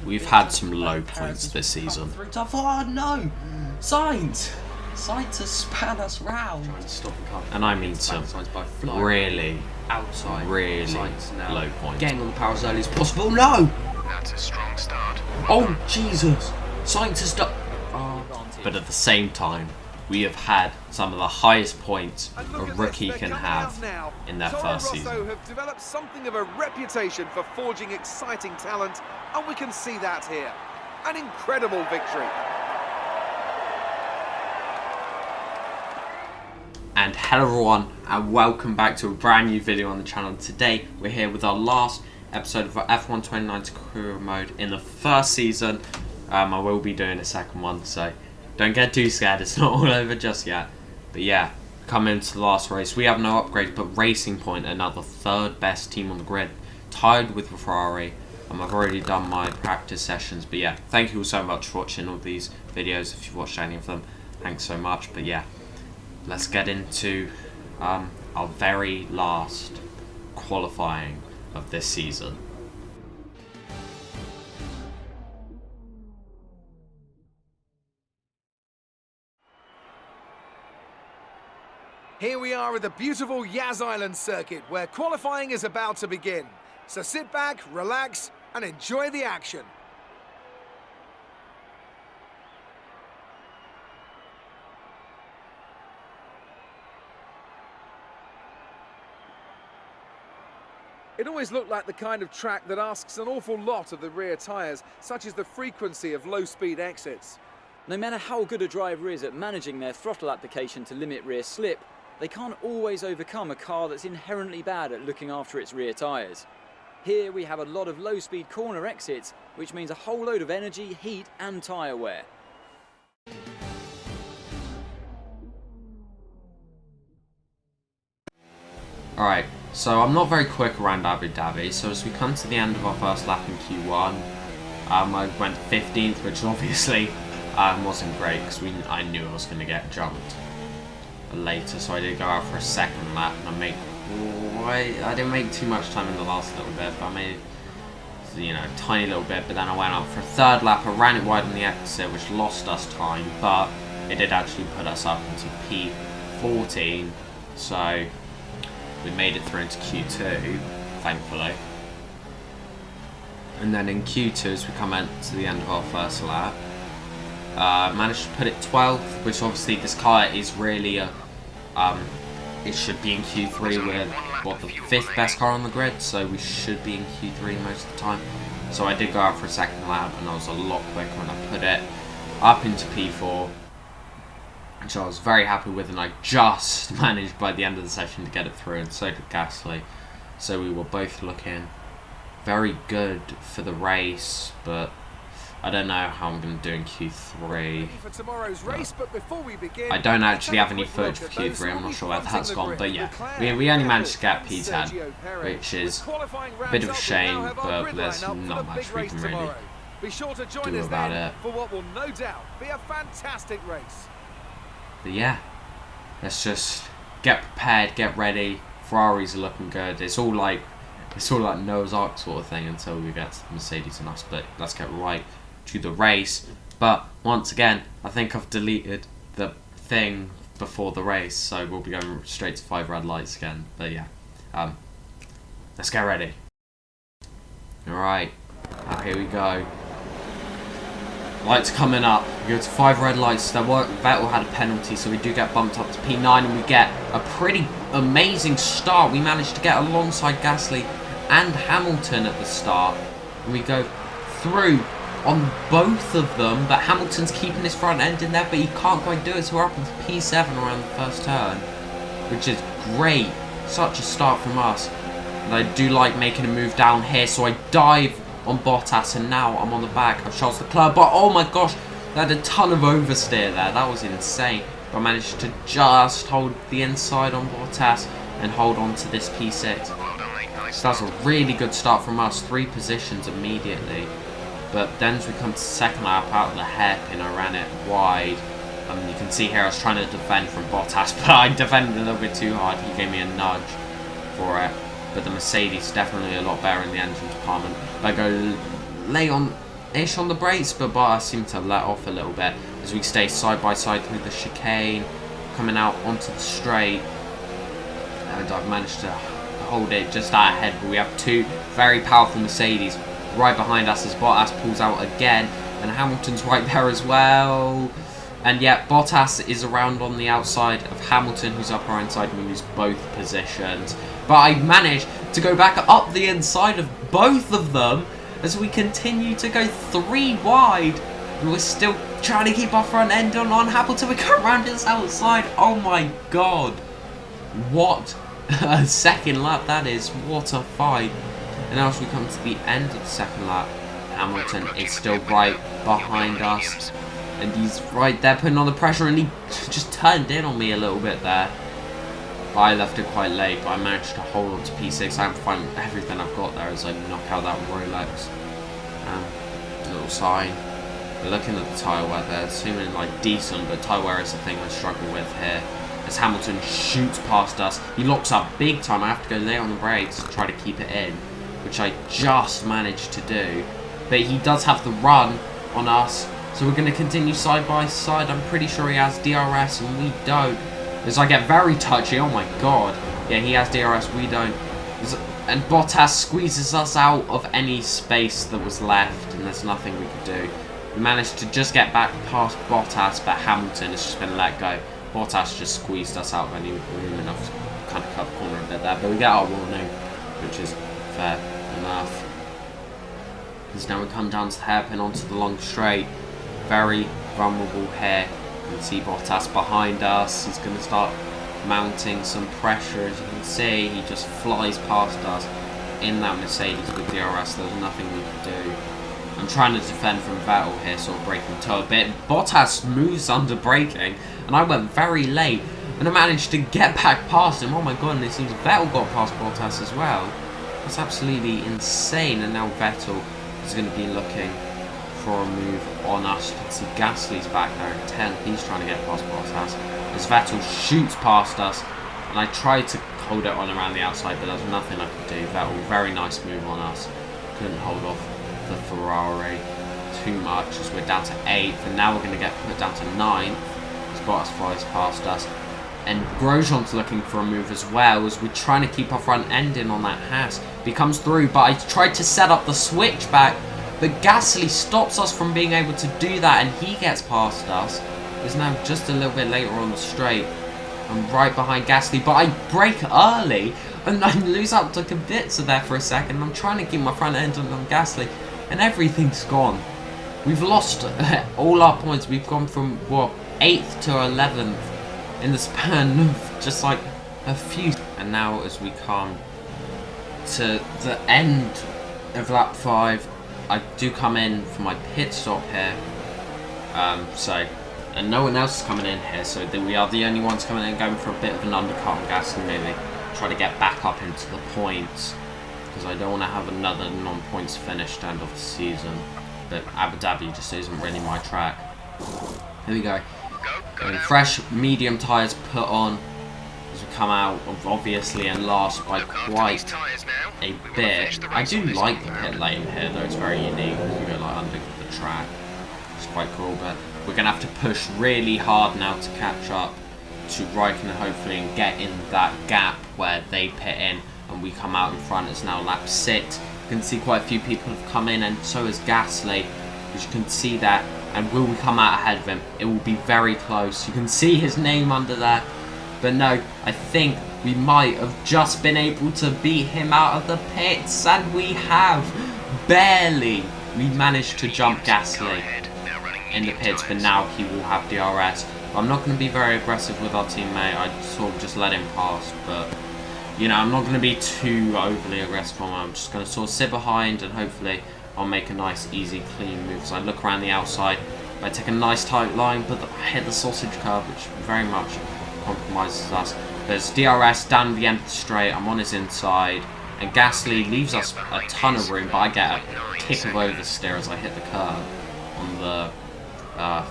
we've had some low points this season. I thought, oh no, Sainz to span us round. And I mean some really low points. Getting on the power as early as possible. No! That's a strong start. Oh, Jesus. Sainz has done... Oh. But at the same time, we have had some of the highest points a rookie can have in their first season. Have developed something of a reputation for forging exciting talent, and we can see that here. An incredible victory. And hello everyone, and welcome back to a brand new video on the channel. Today we're here with our last episode of our F1 2019 career mode in the first season. I will be doing a second one, so don't get too scared, it's not all over just yet. But yeah, coming into the last race, we have no upgrades, but Racing Point, another third best team on the grid, tied with Ferrari. I've already done my practice sessions, but yeah, thank you all so much for watching all these videos. If you've watched any of them, thanks so much. But yeah, let's get into our very last qualifying of this season. Here we are at the beautiful Yas Island circuit, where qualifying is about to begin. So sit back, relax, and enjoy the action. It always looked like the kind of track that asks an awful lot of the rear tyres, such as the frequency of low-speed exits. No matter how good a driver is at managing their throttle application to limit rear slip, they can't always overcome a car that's inherently bad at looking after its rear tyres. Here we have a lot of low-speed corner exits, which means a whole load of energy, heat and tyre wear. Alright, so I'm not very quick around Abu Dhabi, so as we come to the end of our first lap in Q1, I went 15th, which obviously wasn't great because I knew I was going to get jumped later, so I did go out for a second lap, and I didn't make too much time in the last little bit, but I made, you know, a tiny little bit. But then I went out for a third lap. I ran it wide on the exit, which lost us time, but it did actually put us up into P14, so we made it through into Q2, thankfully. And then in Q2, as we come to the end of our first lap, managed to put it 12th, which obviously this car is really it should be in Q3 with the 5th best car on the grid, so we should be in Q3 most of the time. So I did go out for a second lap, and I was a lot quicker when I put it up into P4, which I was very happy with, and I just managed by the end of the session to get it through, and so did Gasly. So we were both looking very good for the race, but I don't know how I'm going to do in Q3. I don't actually have any footage for Q3, I'm not sure where that's gone, but yeah, we only managed to get P10, which is a bit of a shame, but there's not much we can really do about it. But yeah, let's just get prepared, get ready. Ferraris are looking good. It's all like Noah's Ark sort of thing until we get to Mercedes and us, but let's get right to the race. But once again, I think I've deleted the thing before the race, so we'll be going straight to 5 red lights again. But yeah, let's get ready. Alright, here we go. Lights coming up. We go to 5 red lights. Vettel had a penalty, so we do get bumped up to P9, and we get a pretty amazing start. We managed to get alongside Gasly and Hamilton at the start, and we go through on both of them, but Hamilton's keeping his front end in there, but he can't quite do it, so we're up into P7 around the first turn, which is great. Such a start from us. And I do like making a move down here, so I dive on Bottas, and now I'm on the back of Charles Leclerc, but oh my gosh, they had a ton of oversteer there. That was insane. But I managed to just hold the inside on Bottas and hold on to this P6. So that's a really good start from us. 3 positions immediately. But then as we come to second lap, out of the hairpin, I ran it wide. You can see here I was trying to defend from Bottas, but I defended a little bit too hard. He gave me a nudge for it. But the Mercedes definitely a lot better in the engine department. I go late on ish on the brakes, but Bottas seemed to let off a little bit as we stay side by side through the chicane, coming out onto the straight, and I've managed to hold it just out ahead. But we have two very powerful Mercedes right behind us as Bottas pulls out again, and Hamilton's right there as well. And yet Bottas is around on the outside of Hamilton, who's up our inside, and we lose both positions. But I managed to go back up the inside of both of them as we continue to go 3 wide. And we're still trying to keep our front end on Hamilton. We go around his outside. Oh my god. What a second lap that is. What a fight. And now as we come to the end of the second lap, Hamilton is still right behind us. And he's right there putting on the pressure, and he just turned in on me a little bit there. But I left it quite late, but I managed to hold on to P6. I'm finding everything I've got there as I knock out that Rolex. Little sign. But looking at the tyre wear there, it's seeming like decent, but tyre wear is the thing I struggle with here. As Hamilton shoots past us, he locks up big time. I have to go late on the brakes to try to keep it in, which I just managed to do. But he does have the run on us, so we're going to continue side by side. I'm pretty sure he has DRS and we don't. As I get very touchy, oh my god. Yeah, he has DRS, we don't. And Bottas squeezes us out of any space that was left, and there's nothing we could do. We managed to just get back past Bottas, but Hamilton has just been let go. Bottas just squeezed us out of any room enough to kind of cut the corner a bit there. But we get our warning, which is fair enough. Because now we come down to the hairpin onto the long straight. Very vulnerable here. You can see Bottas behind us. He's going to start mounting some pressure. As you can see, he just flies past us in that Mercedes with DRS. There's nothing we can do. I'm trying to defend from Vettel here, sort of breaking toe a bit. Bottas moves under braking, and I went very late, and I managed to get back past him. Oh my god, and it seems Vettel got past Bottas as well. That's absolutely insane. And now Vettel is going to be looking for a move on us. You can see Gasly's back there in 10th. He's trying to get past Bottas as Vettel shoots past us, and I tried to hold it on around the outside, but there's nothing I could do. Vettel, very nice move on us. Couldn't hold off the Ferrari too much as we're down to 8th, and now we're going to get put down to 9th as Bottas flies past us. And Grosjean's looking for a move as well as we're trying to keep our front end in on that Haas. He comes through, but I tried to set up the switchback, but Gasly stops us from being able to do that, and he gets past us. He's now just a little bit later on the straight. I'm right behind Gasly, but I brake early, and I lose out to Kubica there for a second. I'm trying to keep my front end on Gasly, and everything's gone. We've lost all our points. We've gone from, what, 8th to 11th in the span of just like a few. And now as we come to the end of lap 5, I do come in for my pit stop here. And no one else is coming in here, so we are the only ones coming in, going for a bit of an undercut on Gasly, maybe try to get back up into the points, because I don't want to have another non-points finish to end off the season. But Abu Dhabi just isn't really my track. Here we go. And fresh medium tyres put on as we come out, obviously, and last by quite a bit. I do like the pit lane here, though. It's very unique. You go like under the track. It's quite cool, but we're going to have to push really hard now to catch up to Raikkonen, hopefully, and get in that gap where they pit in and we come out in front. It's now lap 6. You can see quite a few people have come in, and so has Gasly, as you can see there. And will we come out ahead of him? It will be very close. You can see his name under there. But no, I think we might have just been able to beat him out of the pits, and we have. Barely. We managed to jump Gasly in the pits, but now he will have DRS. I'm not going to be very aggressive with our teammate. I sort of just let him pass, but you know, I'm not going to be too overly aggressive on him. I'm just going to sort of sit behind, and hopefully I'll make a nice, easy, clean move. So I look around the outside, I take a nice tight line, but I hit the sausage curve, which very much compromises us. There's DRS down the end of the straight. I'm on his inside, and Gasly leaves us a ton of room, but I get a kick of oversteer as I hit the curb on the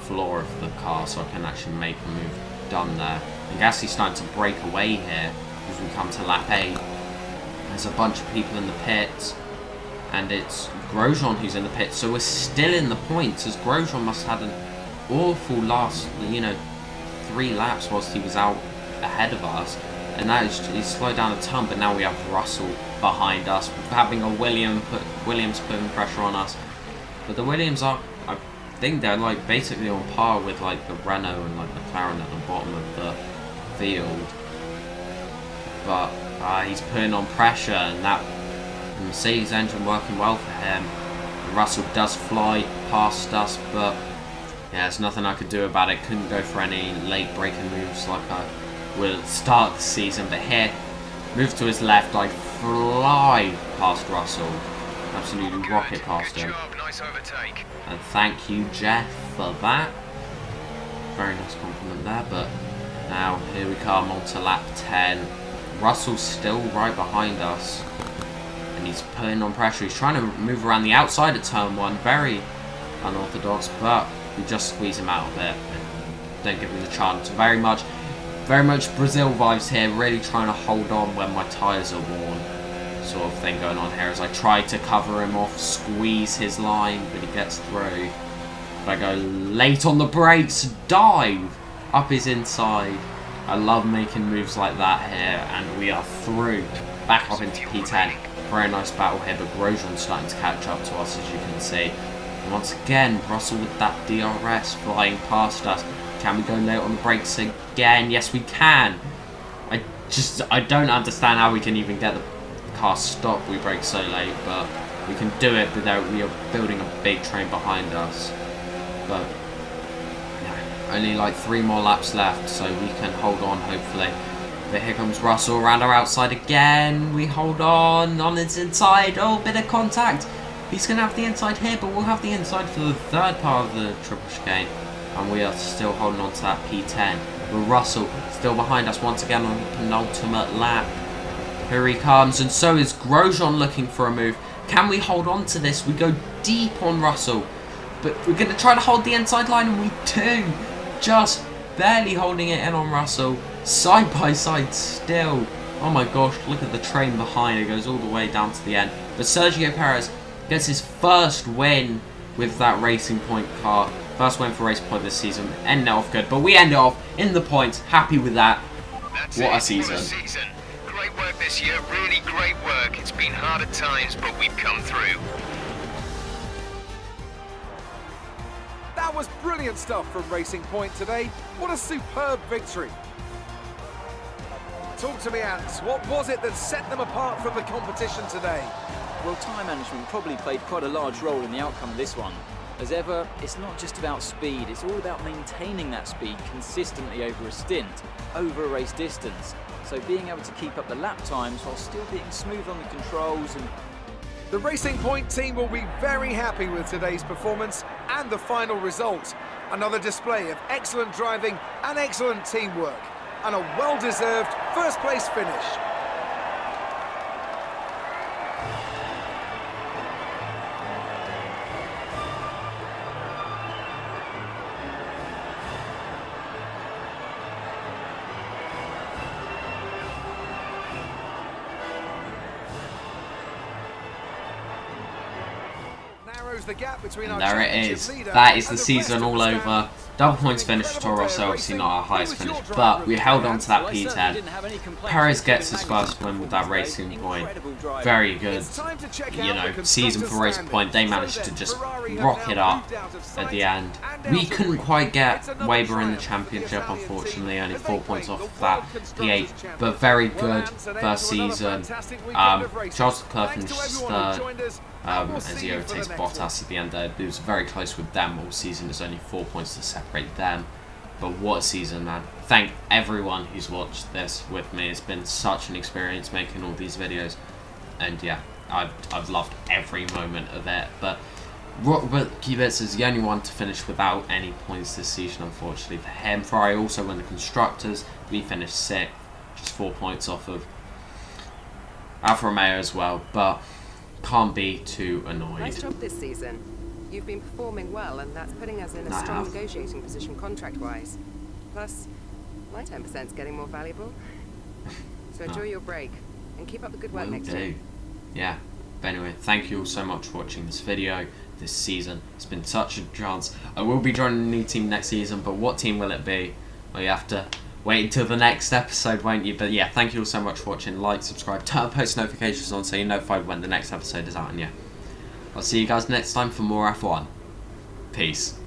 floor of the car, so I can actually make a move done there. And Gasly's starting to break away here as we come to lap 8. There's a bunch of people in the pits. and it's Grosjean who's in the pit. So we're still in the points, as Grosjean must have had an awful last, 3 laps whilst he was out ahead of us. And now he's slowed down a ton, but now we have Russell behind us, having a Williams putting pressure on us. But the Williams are, I think they're like basically on par with like the Renault and like the McLaren at the bottom of the field. But he's putting on pressure, and that Mercedes engine working well for him. And Russell does fly past us, but yeah, there's nothing I could do about it. Couldn't go for any late braking moves like I will start the season, but here, move to his left, I fly past Russell, absolutely rocket past him. Nice overtake. And thank you, Jeff, for that. Very nice compliment there. But now here we come on to lap 10. Russell's still right behind us, and he's putting on pressure. He's trying to move around the outside of turn 1, very unorthodox, but we just squeeze him out of it and don't give him the chance. Very much Brazil vibes here, really trying to hold on when my tyres are worn, sort of thing going on here, as I try to cover him off, squeeze his line, but he gets through. But I go late on the brakes, dive up his inside. I love making moves like that here, and we are through, back up into P10. Very nice battle here, but Grosjean's starting to catch up to us, as you can see. And once again, Russell with that DRS flying past us. Can we go late on the brakes again? Yes, we can. I don't understand how we can even get the car stopped. We brake so late, but we can do it without we are building a big train behind us. But yeah, only like 3 more laps left, so we can hold on hopefully. But here comes Russell around our outside again. We hold on his inside. Oh, bit of contact. He's going to have the inside here, but we'll have the inside for the 3rd part of the triple chicane. And we are still holding on to that P10. But Russell still behind us once again on the penultimate lap. Here he comes, and so is Grosjean looking for a move. Can we hold on to this? We go deep on Russell, but we're going to try to hold the inside line, and we do. Just barely holding it in on Russell. Side by side still. Oh my gosh, look at the train behind. It goes all the way down to the end. But Sergio Perez gets his first win with that Racing Point car. First win for Racing Point this season. Ending it off good, but we end it off in the points. Happy with that. What a season. Great work this year, really great work. It's been hard at times, but we've come through. That was brilliant stuff from Racing Point today. What a superb victory. Talk to me, Ants. What was it that set them apart from the competition today? Well, time management probably played quite a large role in the outcome of this one. As ever, it's not just about speed, it's all about maintaining that speed consistently over a stint, over a race distance. So being able to keep up the lap times while still being smooth on the controls and... The Racing Point team will be very happy with today's performance and the final result. Another display of excellent driving and excellent teamwork, and a well-deserved first-place finish. The gap between and there it is. That is the season all over. Double points finish for Toro Rosso, obviously not our highest finish, but we held on to that P10. Perez gets his first win with that Racing Point. Very good, season for Racing Point. They managed to just rock it up at the end. We couldn't quite get Weber in the championship, unfortunately, only 4 points off that P8, but very good first season. Charles Leclerc finished 3rd. As he overtakes Bottas at the end there. It was very close with them all season. There's only 4 points to separate them. But what a season, man. Thank everyone who's watched this with me. It's been such an experience making all these videos. And yeah, I've loved every moment of it. But Robert Kubica is the only one to finish without any points this season, unfortunately for him. Ferrari also won the Constructors. We finished 6th, just 4 points off of Alfa Romeo as well. But can't be too annoyed. Nice job this season. You've been performing well, and that's putting us in a strong negotiating position contract-wise. Plus, my 10%'s getting more valuable. So enjoy your break, and keep up the good work next year. Yeah. But anyway, thank you all so much for watching this video this season. It's been such a chance. I will be joining a new team next season, but what team will it be? Well, you have to wait until the next episode, won't you? But yeah, thank you all so much for watching. Like, subscribe, turn post notifications on so you're notified when the next episode is out. And yeah, I'll see you guys next time for more F1. Peace.